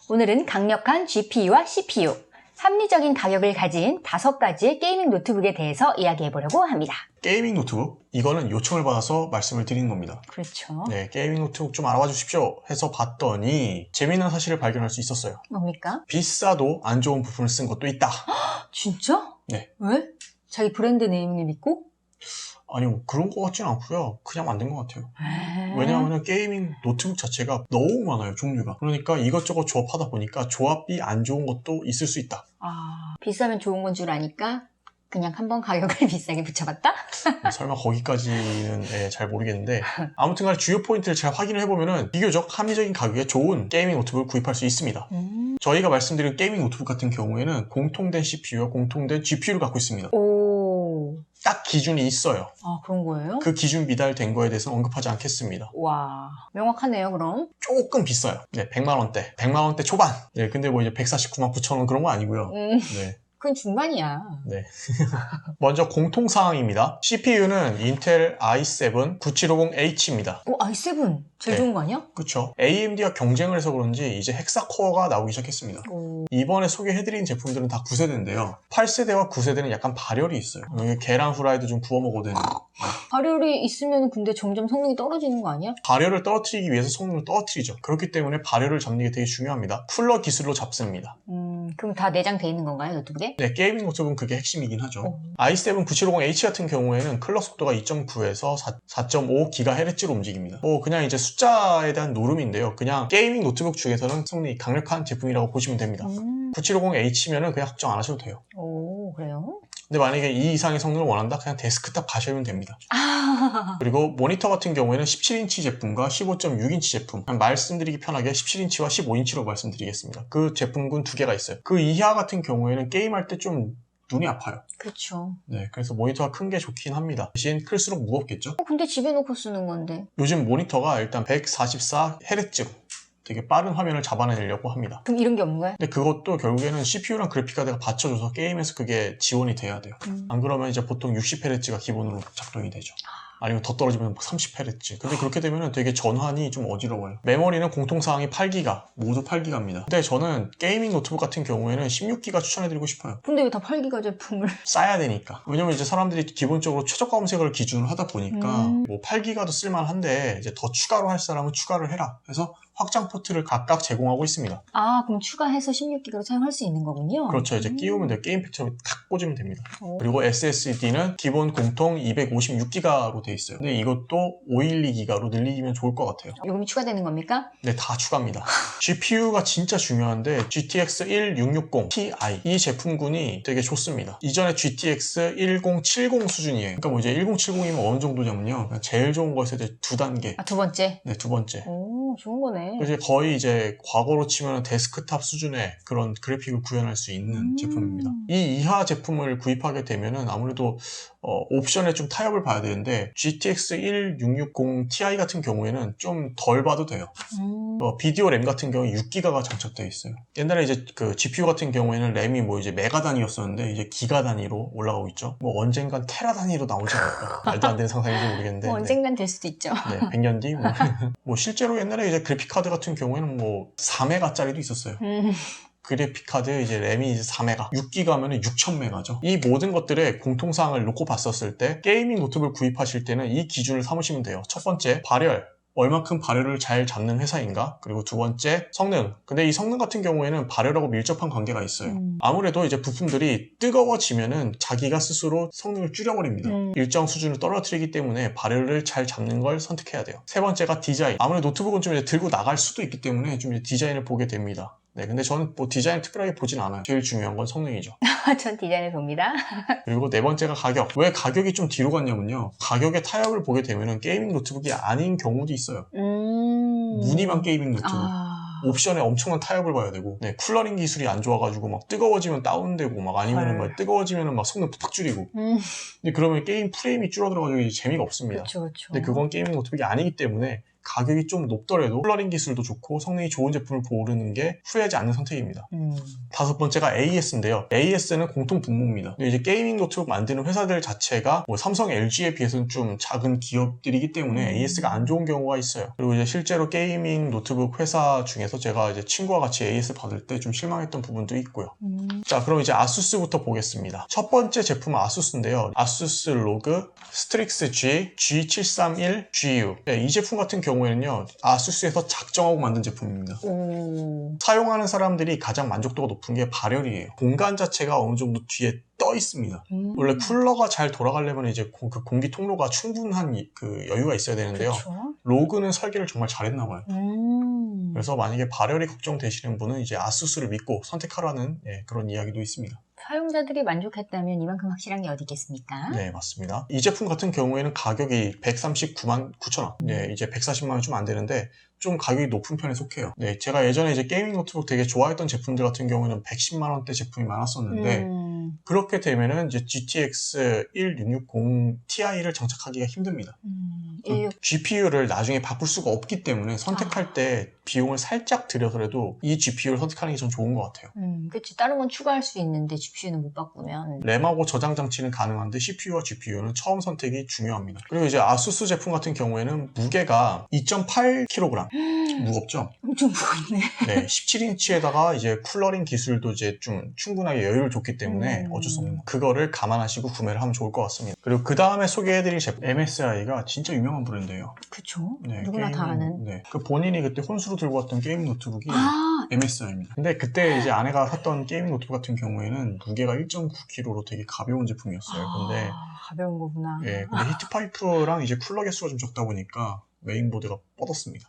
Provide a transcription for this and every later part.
오늘은 강력한 GPU와 CPU, 합리적인 가격을 가진 5가지의 게이밍 노트북에 대해서 이야기해보려고 합니다. 게이밍 노트북? 이거는 요청을 받아서 말씀을 드리는 겁니다. 그렇죠. 네, 게이밍 노트북 좀 알아봐 주십시오 해서 봤더니 재미난 사실을 발견할 수 있었어요. 뭡니까? 비싸도 안 좋은 부품을 쓴 것도 있다. 진짜? 네. 왜? 자기 브랜드 네임을 믿고? 아니 뭐 그런 거 같진 않고요. 그냥 만든 것 같아요. 왜냐하면 게이밍 노트북 자체가 너무 많아요, 종류가. 그러니까 이것저것 조합하다 보니까 조합이 안 좋은 것도 있을 수 있다. 비싸면 좋은 건 줄 아니까 그냥 한번 가격을 비싸게 붙여봤다? 설마 거기까지는 잘 모르겠는데 아무튼 간에 주요 포인트를 잘 확인을 해보면은 비교적 합리적인 가격에 좋은 게이밍 노트북을 구입할 수 있습니다. 저희가 말씀드린 게이밍 노트북 같은 경우에는 공통된 CPU와 공통된 GPU를 갖고 있습니다. 딱 기준이 있어요. 그런 거예요? 그 기준 미달된 거에 대해서는 언급하지 않겠습니다. 와, 명확하네요, 그럼. 조금 비싸요. 네, 100만 원대. 100만 원대 초반. 네, 근데 뭐 이제 149만 9천 원 그런 거 아니고요. 네. 그건 중반이야. 네. 먼저 공통사항입니다. CPU는 인텔 i7 9750H입니다. i7 제일 네. 좋은 거 아니야? 그쵸. AMD와 경쟁을 해서 그런지 이제 헥사코어가 나오기 시작했습니다. 이번에 소개해드린 제품들은 다 9세대인데요. 8세대와 9세대는 약간 발열이 있어요. 계란 후라이도 좀 구워 먹어도 되는. 발열이 있으면 근데 점점 성능이 떨어지는 거 아니야? 발열을 떨어뜨리기 위해서 성능을 떨어뜨리죠. 그렇기 때문에 발열을 잡는 게 되게 중요합니다. 쿨러 기술로 잡습니다. 그럼 다 내장돼 있는 건가요, 노트북에? 네, 게이밍 노트북은 그게 핵심이긴 하죠. i7 9750H 같은 경우에는 클럭 속도가 2.9에서 4.5GHz로 움직입니다. 그냥 이제 숫자에 대한 노름인데요. 그냥 게이밍 노트북 중에서는 성능이 강력한 제품이라고 보시면 됩니다. 9750H면은 그냥 걱정 안 하셔도 돼요. 그래요? 근데 만약에 이 이상의 성능을 원한다? 그냥 데스크탑 가셔면 됩니다. 그리고 모니터 같은 경우에는 17인치 제품과 15.6인치 제품, 말씀드리기 편하게 17인치와 15인치로 말씀드리겠습니다. 그 제품군 2개가 있어요. 그 이하 같은 경우에는 게임할 때 좀 눈이 아파요. 그렇죠. 네, 그래서 모니터가 큰 게 좋긴 합니다. 대신 클수록 무겁겠죠? 근데 집에 놓고 쓰는 건데. 요즘 모니터가 일단 144Hz로 되게 빠른 화면을 잡아내려고 합니다. 그럼 이런 게 없는 거야? 근데 그것도 결국에는 CPU랑 그래픽카드가 받쳐줘서 게임에서 그게 지원이 돼야 돼요. 안 그러면 이제 보통 60Hz가 기본으로 작동이 되죠. 아니면 더 떨어지면 30Hz. 근데 그렇게 되면 되게 전환이 좀 어지러워요. 메모리는 공통사항이 8기가, 모두 8기가입니다. 근데 저는 게이밍 노트북 같은 경우에는 16기가 추천해드리고 싶어요. 근데 왜 다 8기가 제품을? 싸야 되니까. 왜냐면 이제 사람들이 기본적으로 최저가 검색을 기준으로 하다 보니까 뭐 8기가도 쓸만한데 이제 더 추가로 할 사람은 추가를 해라. 그래서 확장 포트를 각각 제공하고 있습니다. 그럼 추가해서 16기가로 사용할 수 있는 거군요? 그렇죠. 이제 끼우면 돼요. 게임 팩처럼 탁 꽂으면 됩니다. 그리고 SSD는 기본 공통 256기가로 돼 있어요. 근데 이것도 512기가로 늘리면 좋을 것 같아요. 요금이 추가되는 겁니까? 네, 다 추가입니다. GPU가 진짜 중요한데 GTX 1660 Ti 이 제품군이 되게 좋습니다. 이전에 GTX 1070 수준이에요. 그러니까 뭐 이제 1070이면 어느 정도냐면요. 제일 좋은 거에서 이제 2단계. 두 번째? 네, 2번째. 좋은 거네. 이제 거의 이제 과거로 치면 데스크탑 수준의 그런 그래픽을 구현할 수 있는 제품입니다. 이 이하 제품을 구입하게 되면은 아무래도 옵션에 좀 타협을 봐야 되는데 GTX 1660 Ti 같은 경우에는 좀 덜 봐도 돼요. 비디오 램 같은 경우에 6기가가 장착되어 있어요. 옛날에 이제 그 GPU 같은 경우에는 램이 뭐 이제 메가 단위였었는데 이제 기가 단위로 올라가고 있죠. 뭐 언젠간 테라 단위로 나오지 않을까. 말도 안 되는 상상인지 모르겠는데. 언젠간 될 수도 있죠. 네, 100년 뒤. 뭐 실제로 옛날에 이제 그래픽카드 같은 경우에는 뭐 4메가짜리도 있었어요. 그래픽카드 이제 램이 이제 4메가, 6기가면 6000메가죠. 이 모든 것들의 공통사항을 놓고 봤었을 때 게이밍 노트북을 구입하실 때는 이 기준을 삼으시면 돼요. 첫 번째, 발열. 얼마큼 발열을 잘 잡는 회사인가? 그리고 두 번째, 성능. 근데 이 성능 같은 경우에는 발열하고 밀접한 관계가 있어요. 아무래도 이제 부품들이 뜨거워지면은 자기가 스스로 성능을 줄여버립니다. 일정 수준을 떨어뜨리기 때문에 발열을 잘 잡는 걸 선택해야 돼요. 세 번째가 디자인. 아무래도 노트북은 좀 이제 들고 나갈 수도 있기 때문에 좀 이제 디자인을 보게 됩니다. 네, 근데 저는 뭐 디자인 특별하게 보진 않아요. 제일 중요한 건 성능이죠. 전 디자인을 봅니다. 그리고 네 번째가 가격. 왜 가격이 좀 뒤로 갔냐면요. 가격의 타협을 보게 되면은 게이밍 노트북이 아닌 경우도 있어요. 무늬만 게이밍 노트북. 옵션에 엄청난 타협을 봐야 되고, 네, 쿨러링 기술이 안 좋아가지고 막 뜨거워지면 다운되고 막 아니면은 막 뜨거워지면은 막 성능 팍 줄이고. 근데 그러면 게임 프레임이 줄어들어가지고 재미가 없습니다. 그렇죠. 근데 그건 게이밍 노트북이 아니기 때문에 가격이 좀 높더라도 컬러링 기술도 좋고 성능이 좋은 제품을 고르는 게 후회하지 않는 선택입니다. 다섯 번째가 AS인데요. AS는 공통 분모입니다. 근데 이제 게이밍 노트북 만드는 회사들 자체가 뭐 삼성, LG에 비해서는 좀 작은 기업들이기 때문에 AS가 안 좋은 경우가 있어요. 그리고 이제 실제로 게이밍 노트북 회사 중에서 제가 이제 친구와 같이 AS 받을 때 좀 실망했던 부분도 있고요. 자, 그럼 이제 아수스부터 보겠습니다. 첫 번째 제품은 아수스인데요. 아수스 로그 스트릭스 G G731GU. 네, 이 제품 같은 경우에는요, 아수스에서 작정하고 만든 제품입니다. 사용하는 사람들이 가장 만족도가 높은 게 발열이에요. 공간 자체가 어느 정도 뒤에 떠 있습니다. 원래 쿨러가 잘 돌아가려면 이제 그 공기 통로가 충분한 그 여유가 있어야 되는데요. 그쵸? 로그는 설계를 정말 잘했나 봐요. 그래서 만약에 발열이 걱정되시는 분은 이제 아수스를 믿고 선택하라는 그런 이야기도 있습니다. 사용자들이 만족했다면 이만큼 확실한 게 어디 있겠습니까? 네, 맞습니다. 이 제품 같은 경우에는 가격이 139만 9천 원. 네, 이제 140만 원 좀 안 되는데 좀 가격이 높은 편에 속해요. 네, 제가 예전에 이제 게이밍 노트북 되게 좋아했던 제품들 같은 경우에는 110만 원대 제품이 많았었는데 그렇게 되면은 이제 GTX 1660 Ti를 장착하기가 힘듭니다. GPU를 나중에 바꿀 수가 없기 때문에 선택할 때 비용을 살짝 들여서라도 이 GPU를 선택하는 게 전 좋은 것 같아요. 그치. 다른 건 추가할 수 있는데 GPU는 못 바꾸면. 램하고 저장 장치는 가능한데 CPU와 GPU는 처음 선택이 중요합니다. 그리고 이제 아수스 제품 같은 경우에는 무게가 2.8kg. 무겁죠? 엄청 무겁네. 네, 17인치에다가 이제 쿨러링 기술도 이제 좀 충분하게 여유를 줬기 때문에 어쩔 수 없는 거. 그거를 감안하시고 구매를 하면 좋을 것 같습니다. 그리고 그 다음에 소개해드릴 제품 MSI가 진짜 유명한 브랜드예요. 그쵸? 네, 누구나 다 아는. 네, 그 본인이 그때 혼수로 들고 왔던 게임 노트북이 MSI입니다. 근데 그때 이제 아내가 샀던 게이밍 노트북 같은 경우에는 무게가 1.9kg로 되게 가벼운 제품이었어요. 근데 가벼운 거구나. 예, 근데 히트파이프랑 이제 쿨러 개수가 좀 적다 보니까 메인보드가 뻗었습니다.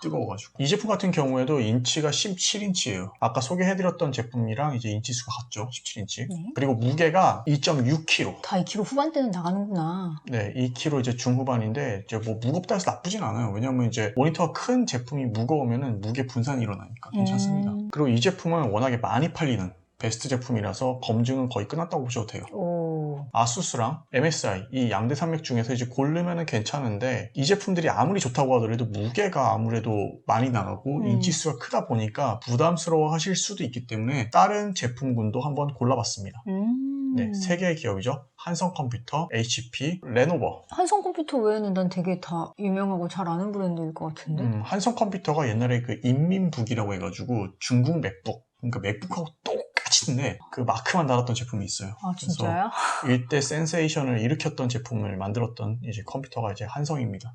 뜨거워가지고. 이 제품 같은 경우에도 인치가 17인치예요. 아까 소개해드렸던 제품이랑 이제 인치 수가 같죠. 17인치. 네. 그리고 무게가 2.6kg. 다 2kg 후반대는 나가는구나. 네, 2kg 이제 중후반인데 이제 뭐 무겁다 해서 나쁘진 않아요. 왜냐면 이제 모니터가 큰 제품이 무거우면은 무게 분산이 일어나니까 괜찮습니다. 그리고 이 제품은 워낙에 많이 팔리는 베스트 제품이라서 검증은 거의 끝났다고 보셔도 돼요. 아수스랑 MSI 이 양대 산맥 중에서 이제 고르면은 괜찮은데 이 제품들이 아무리 좋다고 하더라도 무게가 아무래도 많이 나가고 인치수가 크다 보니까 부담스러워 하실 수도 있기 때문에 다른 제품군도 한번 골라봤습니다. 네, 3개의 기업이죠. 한성컴퓨터, HP, 레노버. 한성컴퓨터 외에는 난 되게 다 유명하고 잘 아는 브랜드일 것 같은데? 한성컴퓨터가 옛날에 그 인민북이라고 해가지고 중국 맥북, 그러니까 맥북하고 똑같은데 그 마크만 달았던 제품이 있어요. 아, 진짜요? 그래서 일대 센세이션을 일으켰던 제품을 만들었던 이제 컴퓨터가 이제 한성입니다.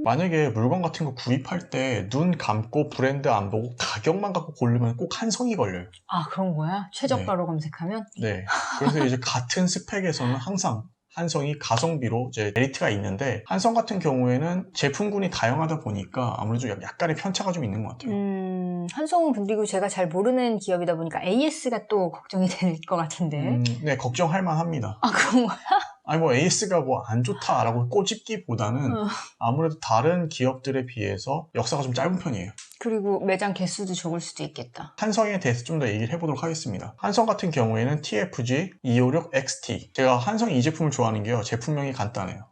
만약에 물건 같은 거 구입할 때 눈 감고 브랜드 안 보고 가격만 갖고 고르면 꼭 한성이 걸려요. 아, 그런 거야? 최저가로 검색하면? 네. 그래서 이제 같은 스펙에서는 항상 한성이 가성비로 이제 메리트가 있는데 한성 같은 경우에는 제품군이 다양하다 보니까 아무래도 약간의 편차가 좀 있는 것 같아요. 한성은 그리고 제가 잘 모르는 기업이다 보니까 AS가 또 걱정이 될 것 같은데. 네, 걱정할 만합니다. 아, 그런 거야? 아니 뭐 AS가 뭐 안 좋다라고 꼬집기보다는 아무래도 다른 기업들에 비해서 역사가 좀 짧은 편이에요. 그리고 매장 개수도 적을 수도 있겠다. 한성에 대해서 좀 더 얘기를 해보도록 하겠습니다. 한성 같은 경우에는 TFG 256XT. 제가 한성 이 제품을 좋아하는 게요. 제품명이 간단해요.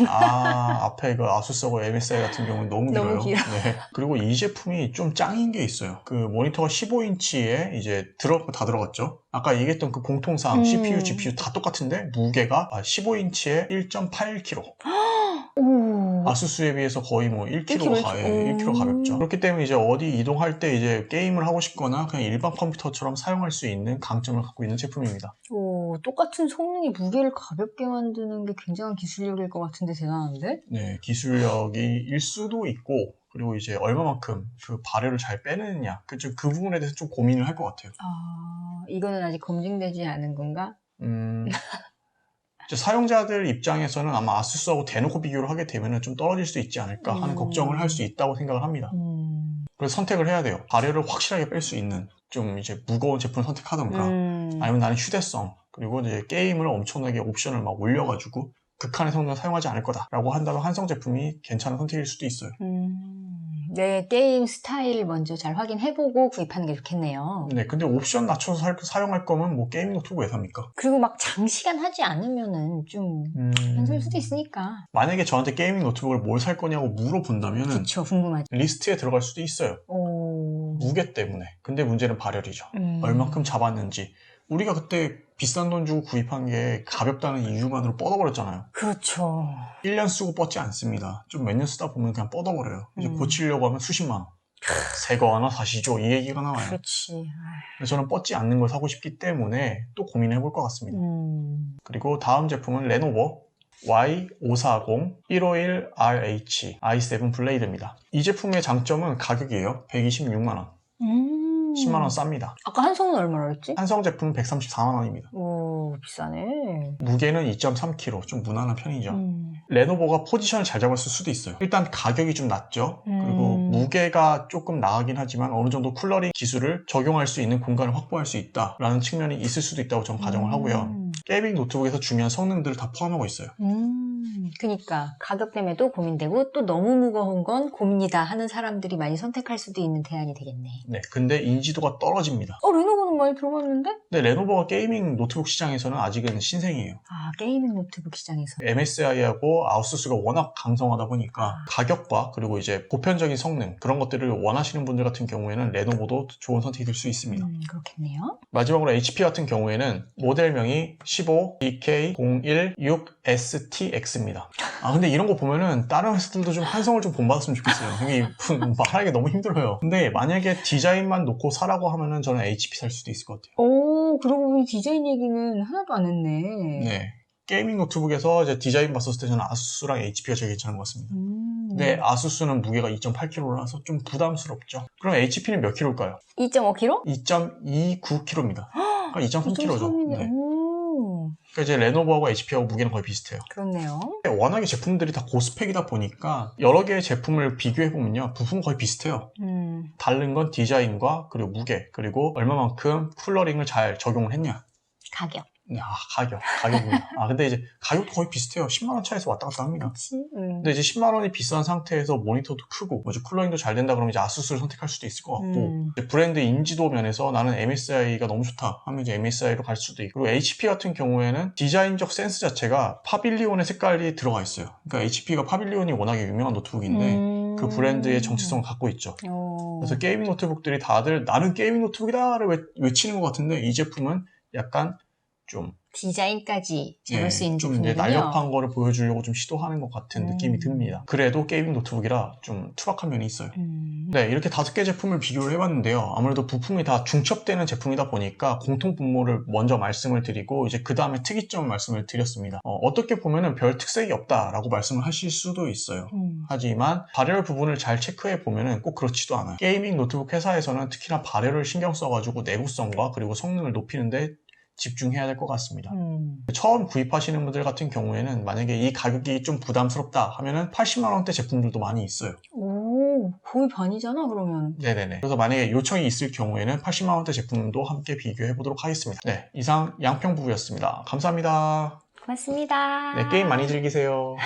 앞에 그 아수스하고 MSI 같은 경우는 너무 길어요. 너무 길어. 네. 그리고 이 제품이 좀 짱인 게 있어요. 그 모니터가 15인치에 이제 다 들어갔죠. 아까 얘기했던 그 공통사항 CPU, GPU 다 똑같은데 무게가 15인치에 1.8kg. 아수스에 비해서 거의 뭐 1kg 1kg 가볍죠. 그렇기 때문에 이제 어디 이동할 때 이제 게임을 하고 싶거나 그냥 일반 컴퓨터처럼 사용할 수 있는 강점을 갖고 있는 제품입니다. 똑같은 성능이 무게를 가볍게 만드는 게 굉장한 기술력일 것 같은데 대단한데? 네, 기술력일 수도 있고 그리고 이제 얼마만큼 그 발열을 잘 빼내느냐 그 부분에 대해서 좀 고민을 할 것 같아요. 이거는 아직 검증되지 않은 건가? 사용자들 입장에서는 아마 아수스하고 대놓고 비교를 하게 되면 좀 떨어질 수 있지 않을까 하는 걱정을 할 수 있다고 생각을 합니다. 그래서 선택을 해야 돼요. 발열을 확실하게 뺄 수 있는 좀 이제 무거운 제품을 선택하던가 아니면 나는 휴대성 그리고 이제 게임을 엄청나게 옵션을 막 올려가지고 극한의 성능을 사용하지 않을 거다라고 한다면 한성 제품이 괜찮은 선택일 수도 있어요. 내 게임 스타일 먼저 잘 확인해보고 구입하는 게 좋겠네요. 네, 근데 옵션 낮춰서 사용할 거면 뭐 게이밍 노트북 왜 삽니까? 그리고 막 장시간 하지 않으면은 좀 괜찮을 수도 있으니까. 만약에 저한테 게이밍 노트북을 뭘 살 거냐고 물어본다면은 그쵸, 궁금하죠. 리스트에 들어갈 수도 있어요. 무게 때문에. 근데 문제는 발열이죠. 얼만큼 잡았는지. 우리가 그때 비싼 돈 주고 구입한 게 가볍다는 이유만으로 뻗어버렸잖아요. 그렇죠. 1년 쓰고 뻗지 않습니다. 좀 몇 년 쓰다 보면 그냥 뻗어버려요. 이제 고치려고 하면 수십만 원. 새 거 하나 사시죠. 이 얘기가 나와요. 그렇지. 그래서 저는 뻗지 않는 걸 사고 싶기 때문에 또 고민해 볼 것 같습니다. 그리고 다음 제품은 레노버 Y540 151RH i7 블레이드입니다. 이 제품의 장점은 가격이에요. 126만 원. 10만 원 쌉니다. 아까 한성은 얼마나 했지? 한성 제품은 134만 원입니다. 오, 비싸네. 무게는 2.3kg, 좀 무난한 편이죠. 레노버가 포지션을 잘 잡았을 수도 있어요. 일단 가격이 좀 낮죠. 그리고 무게가 조금 나가긴 하지만 어느 정도 쿨러링 기술을 적용할 수 있는 공간을 확보할 수 있다라는 측면이 있을 수도 있다고 저는 가정을 하고요. 게이밍 노트북에서 중요한 성능들을 다 포함하고 있어요. 그니까 가격 때문에도 고민되고 또 너무 무거운 건 고민이다 하는 사람들이 많이 선택할 수도 있는 대안이 되겠네. 네, 근데 인지도가 떨어집니다. 레노버는 많이 들어봤는데? 근데 레노버가 게이밍 노트북 시장에서는 아직은 신생이에요. 아, 게이밍 노트북 시장에서. MSI하고 아수스가 워낙 강성하다 보니까 가격과 그리고 이제 보편적인 성능 그런 것들을 원하시는 분들 같은 경우에는 레노버도 좋은 선택이 될 수 있습니다. 그렇겠네요. 마지막으로 HP 같은 경우에는 모델명이 15 DK016STX입니다. 근데 이런 거 보면은 다른 회사들도 좀 한성을 좀 본받았으면 좋겠어요. 이게 말하기 너무 힘들어요. 근데 만약에 디자인만 놓고 사라고 하면은 저는 HP 살 수도 있을 것 같아요. 그러고 보니 디자인 얘기는 하나도 안 했네. 네. 게이밍 노트북에서 이제 디자인 봤었을 때 저는 아수스랑 HP가 제일 괜찮은 것 같습니다. 근데 아수스는 무게가 2.8kg라서 좀 부담스럽죠. 그럼 HP는 몇 킬로일까요? 2.5kg? 2.29kg입니다. 그러니까 2.3kg죠. 2.3이네. 네. 그러니까 이제 레노버하고 HP하고 무게는 거의 비슷해요. 그렇네요. 워낙에 제품들이 다 고스펙이다 보니까 여러 개의 제품을 비교해보면요. 부품은 거의 비슷해요. 다른 건 디자인과 그리고 무게 그리고 얼마만큼 쿨러링을 잘 적용을 했냐. 가격. 네, 가격입니다. 근데 이제 가격도 거의 비슷해요. 10만 원 차에서 왔다 갔다 합니다. 그치? 근데 이제 10만 원이 비싼 상태에서 모니터도 크고 이제 쿨러링도 잘 된다 그러면 이제 아수스를 선택할 수도 있을 것 같고 이제 브랜드 인지도 면에서 나는 MSI가 너무 좋다 하면 이제 MSI로 갈 수도 있고 그리고 HP 같은 경우에는 디자인적 센스 자체가 파빌리온의 색깔이 들어가 있어요. 그러니까 HP가 파빌리온이 워낙에 유명한 노트북인데 그 브랜드의 정체성을 갖고 있죠. 그래서 게이밍 노트북들이 다들 나는 게이밍 노트북이다를 외치는 것 같은데 이 제품은 약간 좀 디자인까지 잡을 수 있는 좀 제품이군요. 이제 날렵한 거를 보여주려고 좀 시도하는 것 같은 느낌이 듭니다. 그래도 게이밍 노트북이라 좀 투박한 면이 있어요. 네, 이렇게 5개 제품을 비교를 해봤는데요. 아무래도 부품이 다 중첩되는 제품이다 보니까 공통 분모를 먼저 말씀을 드리고 이제 그 다음에 특이점 말씀을 드렸습니다. 어떻게 보면은 별 특색이 없다라고 말씀을 하실 수도 있어요. 하지만 발열 부분을 잘 체크해 보면은 꼭 그렇지도 않아요. 게이밍 노트북 회사에서는 특히나 발열을 신경 써가지고 내구성과 그리고 성능을 높이는데 집중해야 될 것 같습니다. 처음 구입하시는 분들 같은 경우에는 만약에 이 가격이 좀 부담스럽다 하면은 80만 원대 제품들도 많이 있어요. 거의 반이잖아 그러면. 네네네. 그래서 만약에 요청이 있을 경우에는 80만 원대 제품도 함께 비교해 보도록 하겠습니다. 네, 이상 양평부부였습니다. 감사합니다. 고맙습니다. 네, 게임 많이 즐기세요.